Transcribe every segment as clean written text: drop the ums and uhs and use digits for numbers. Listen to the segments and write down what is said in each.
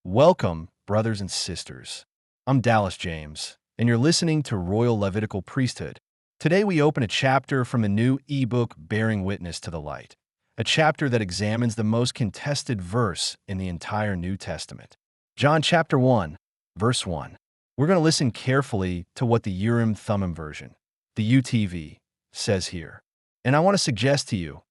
Welcome, brothers and sisters. I'm Dallas James, and you're listening to Royal Levitical Priesthood. Today we open a chapter from the new ebook Bearing Witness to the Light, a chapter that examines the most contested verse in the entire New Testament. John chapter 1, verse 1. We're going to listen carefully to what the Urim Thummim version, the UTV, says here. And I want to suggest to you,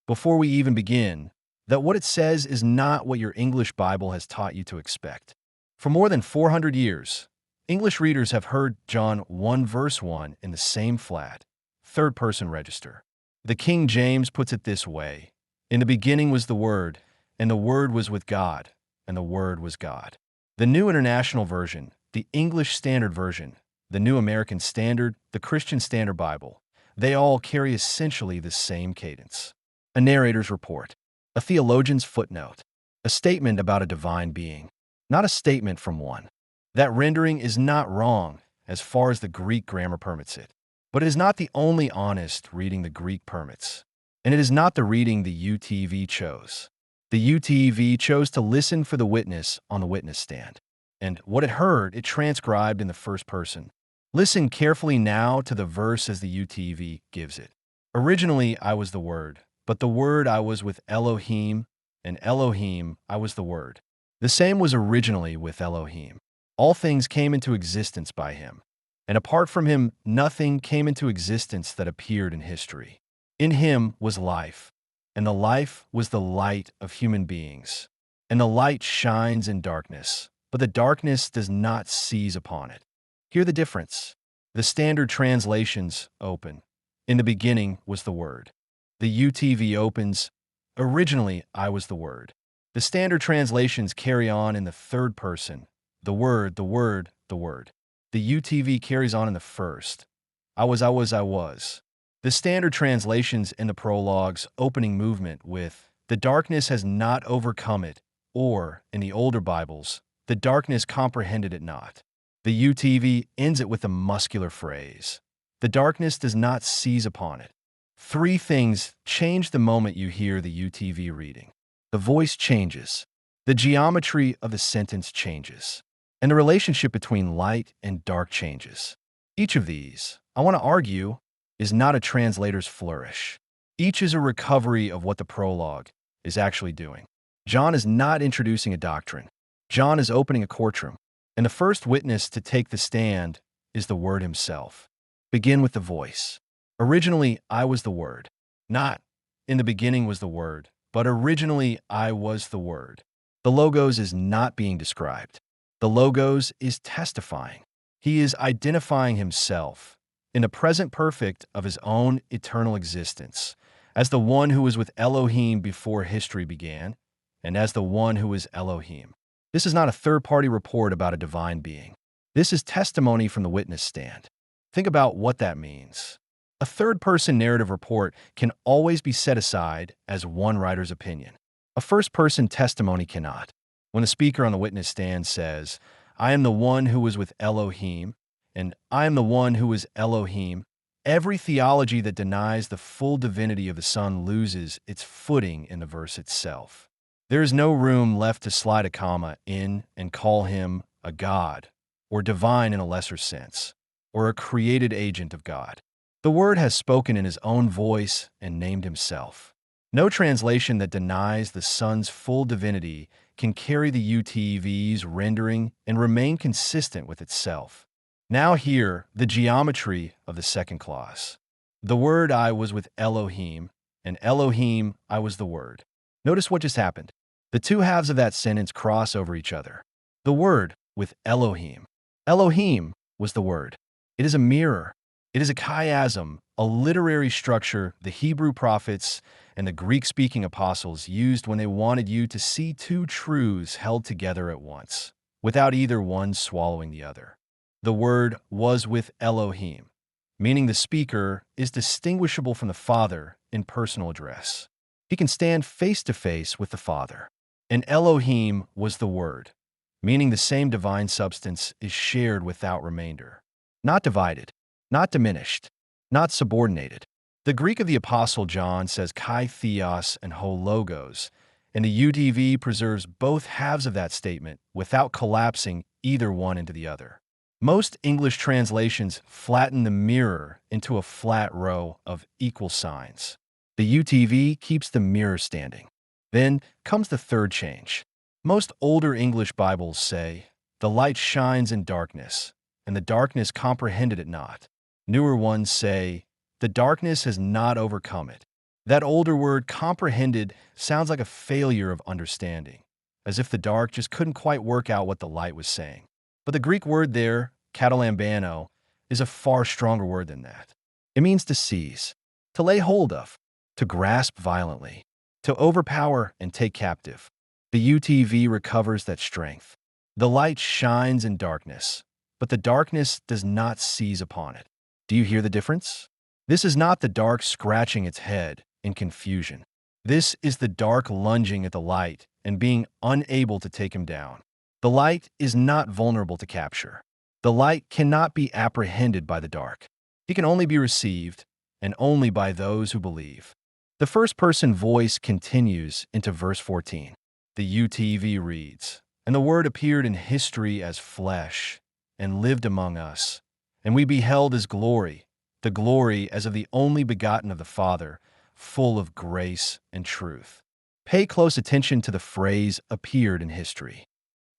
before we even begin, that what it says is not what your English Bible has taught you to expect. For more than 400 years, English readers have heard John 1 verse 1 in the same flat, third-person register. The King James puts it this way: "In the beginning was the Word, and the Word was with God, and the Word was God." The New International Version, the English Standard Version, the New American Standard, the Christian Standard Bible, they all carry essentially the same cadence. A narrator's report, a theologian's footnote, a statement about a divine being, not a statement from one. That rendering is not wrong as far as the Greek grammar permits it, but it is not the only honest reading the Greek permits, and it is not the reading the UTV chose. The UTV chose to listen for the witness on the witness stand, and what it heard, it transcribed in the first person. Listen carefully now to the verse as the UTV gives it. "Originally I was the Word, but the Word I was with Elohim, and Elohim I was the Word. The same was originally with Elohim. All things came into existence by him, and apart from him nothing came into existence that appeared in history. In him was life, and the life was the light of human beings. And the light shines in darkness, but the darkness does not seize upon it." Hear the difference. The standard translations open, "In the beginning was the Word." The UTV opens, "Originally I was the Word." The standard translations carry on in the third person, "The Word, the Word, the Word." The UTV carries on in the first, "I was, I was, I was." The standard translations in the prologue's opening movement with, "The darkness has not overcome it," or, in the older Bibles, "The darkness comprehended it not." The UTV ends it with a muscular phrase, "The darkness does not seize upon it." Three things change the moment you hear the UTV reading. The voice changes, the geometry of the sentence changes, and the relationship between light and dark changes. Each of these, I want to argue, is not a translator's flourish. Each is a recovery of what the prologue is actually doing. John is not introducing a doctrine. John is opening a courtroom, and the first witness to take the stand is the Word himself. Begin with the voice. "Originally, I was the Word." Not, "In the beginning was the Word," but "Originally, I was the Word." The Logos is not being described. The Logos is testifying. He is identifying himself in the present perfect of his own eternal existence as the one who was with Elohim before history began, and as the one who is Elohim. This is not a third-party report about a divine being. This is testimony from the witness stand. Think about what that means. A third-person narrative report can always be set aside as one writer's opinion. A first-person testimony cannot. When the speaker on the witness stand says, "I am the one who was with Elohim," and "I am the one who is Elohim," every theology that denies the full divinity of the Son loses its footing in the verse itself. There is no room left to slide a comma in and call him a God, or divine in a lesser sense, or a created agent of God. The Word has spoken in his own voice and named himself. No translation that denies the Son's full divinity can carry the UTV's rendering and remain consistent with itself. Now hear the geometry of the second clause. "The Word I was with Elohim, and Elohim I was the Word." Notice what just happened. The two halves of that sentence cross over each other. The Word with Elohim. Elohim was the Word. It is a mirror. It is a chiasm, a literary structure the Hebrew prophets and the Greek-speaking apostles used when they wanted you to see two truths held together at once, without either one swallowing the other. The Word was with Elohim, meaning the speaker is distinguishable from the Father in personal address. He can stand face to face with the Father. And Elohim was the Word, meaning the same divine substance is shared without remainder, not divided, not diminished, not subordinated. The Greek of the Apostle John says chi theos and ho logos, and the UTV preserves both halves of that statement without collapsing either one into the other. Most English translations flatten the mirror into a flat row of equal signs. The UTV keeps the mirror standing. Then comes the third change. Most older English Bibles say, "The light shines in darkness, and the darkness comprehended it not." Newer ones say, "The darkness has not overcome it." That older word, comprehended, sounds like a failure of understanding, as if the dark just couldn't quite work out what the light was saying. But the Greek word there, katalambano, is a far stronger word than that. It means to seize, to lay hold of, to grasp violently, to overpower and take captive. The UTV recovers that strength. The light shines in darkness, but the darkness does not seize upon it. Do you hear the difference? This is not the dark scratching its head in confusion. This is the dark lunging at the light and being unable to take him down. The light is not vulnerable to capture. The light cannot be apprehended by the dark. It can only be received, and only by those who believe. The first-person voice continues into verse 14. The UTV reads, "And the Word appeared in history as flesh, and lived among us, and we beheld his glory, the glory as of the only begotten of the Father, full of grace and truth." Pay close attention to the phrase "appeared in history."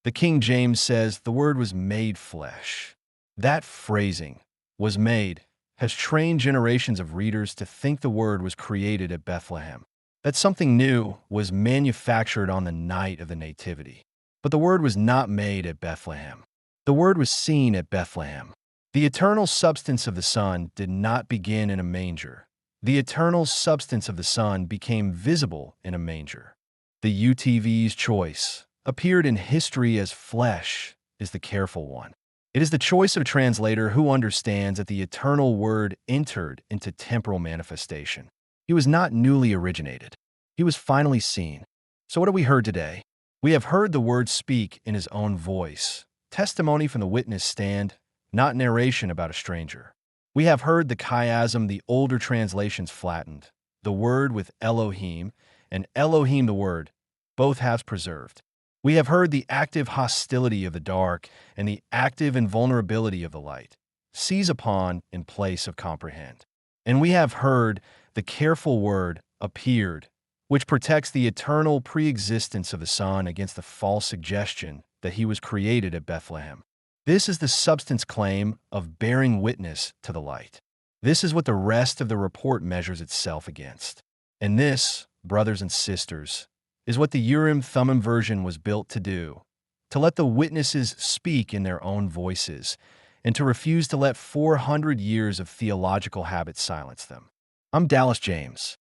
The King James says the Word was made flesh. That phrasing, "was made," has trained generations of readers to think the Word was created at Bethlehem, that something new was manufactured on the night of the Nativity. But the Word was not made at Bethlehem. The Word was seen at Bethlehem. The eternal substance of the Son did not begin in a manger. The eternal substance of the Son became visible in a manger. The UTV's choice, "appeared in history as flesh," is the careful one. It is the choice of a translator who understands that the eternal Word entered into temporal manifestation. He was not newly originated. He was finally seen. So what have we heard today? We have heard the Word speak in his own voice, testimony from the witness stand, not narration about a stranger. We have heard the chiasm the older translations flattened, the Word with Elohim, and Elohim the Word, both halves preserved. We have heard the active hostility of the dark and the active invulnerability of the light, seize upon in place of comprehend. And we have heard the careful word "appeared," which protects the eternal pre-existence of the Son against the false suggestion that he was created at Bethlehem. This is the substance claim of bearing witness to the light. This is what the rest of the report measures itself against. And this, brothers and sisters, is what the Urim Thummim version was built to do, to let the witnesses speak in their own voices, and to refuse to let 400 years of theological habit silence them. I'm Dallas James,